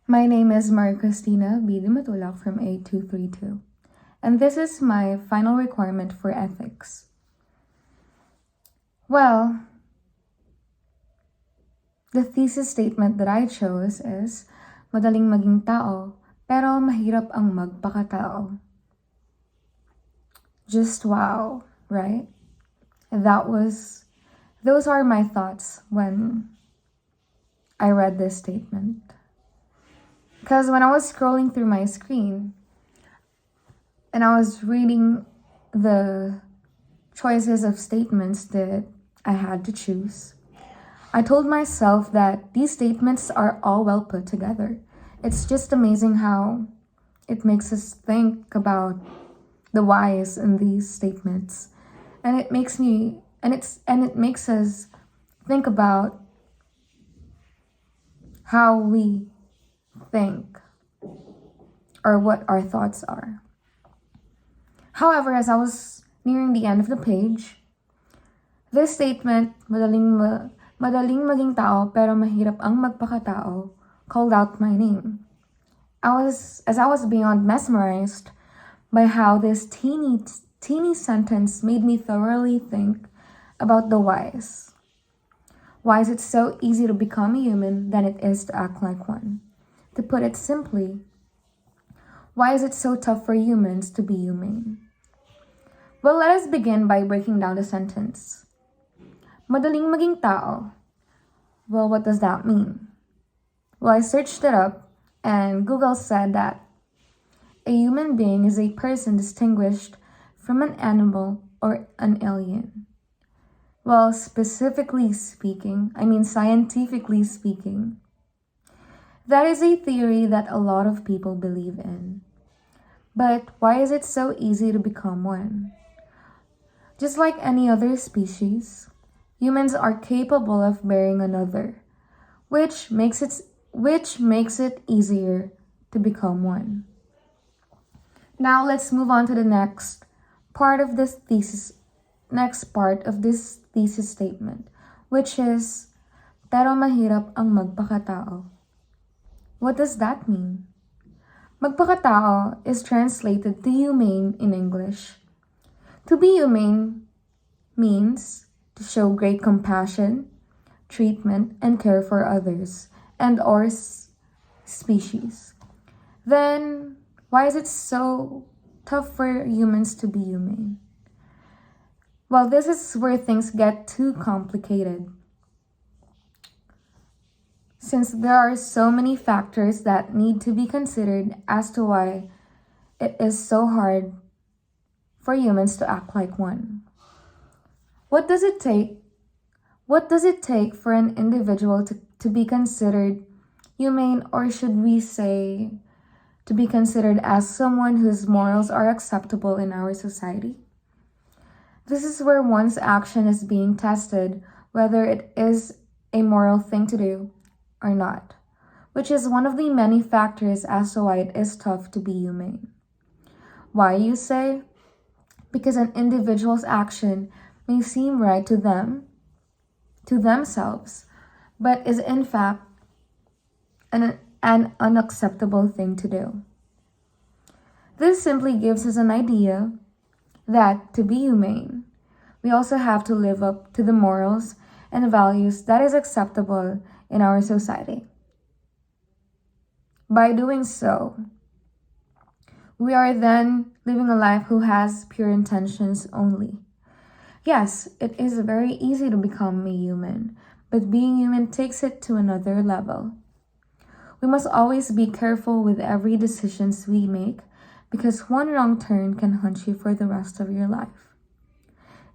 My name is Maria Cristina B. Matulak from A232, and this is my final requirement for ethics. Well, the thesis statement that I chose is, madaling maging tao, pero mahirap ang magpakatao. Just wow, right? Those are my thoughts when I read this statement. Because when I was scrolling through my screen and I was reading the choices of statements that I had to choose, I told myself that these statements are all well put together. It's just amazing how it makes us think about the whys in these statements. And it makes us think about how we think or what our thoughts are. However, as I was nearing the end of the page, this statement, madaling maging tao pero mahirap ang magpakatao, called out my name. As I was beyond mesmerized by how this teeny sentence made me thoroughly think about the whys. Why is it so easy to become a human than it is to act like one? To put it simply, why is it so tough for humans to be humane? Well, let us begin by breaking down the sentence. Madaling maging tao. Well, what does that mean? Well, I searched it up, and Google said that a human being is a person distinguished from an animal or an alien. Well, scientifically speaking, that is a theory that a lot of people believe in. But why is it so easy to become one? Just like any other species, humans are capable of bearing another, which makes it easier to become one. Now let's move on to the next part of this thesis statement, which is, pero mahirap ang magpakatao. What does that mean? Magpakatao is translated to humane in English. To be humane means to show great compassion, treatment, and care for others and or species. Then, why is it so tough for humans to be humane? Well, this is where things get too complicated, since there are so many factors that need to be considered as to why it is so hard for humans to act like one. What does it take for an individual to be considered humane, or should we say to be considered as someone whose morals are acceptable in our society? This is where one's action is being tested, whether it is a moral thing to do or not, which is one of the many factors as to why it is tough to be humane. Why, you say? Because an individual's action may seem right to themselves, but is in fact an unacceptable thing to do. This simply gives us an idea that to be humane, we also have to live up to the morals and values that is acceptable in our society. By doing so, we are then living a life who has pure intentions only. Yes, it is very easy to become a human, but being human takes it to another level. We must always be careful with every decisions we make, because one wrong turn can haunt you for the rest of your life.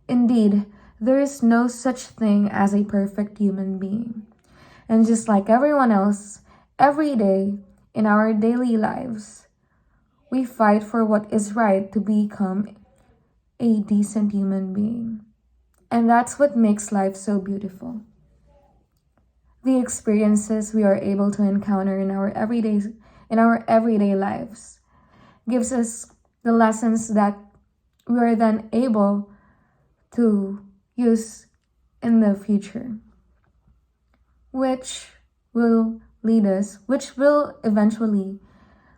Indeed, there is no such thing as a perfect human being. And just like everyone else, every day in our daily lives, we fight for what is right to become a decent human being. And that's what makes life so beautiful. The experiences we are able to encounter in our everyday lives gives us the lessons that we are then able to use in the future, which will lead us, which will eventually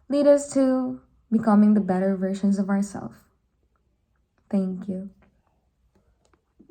lead us to becoming the better versions of ourselves. Thank you.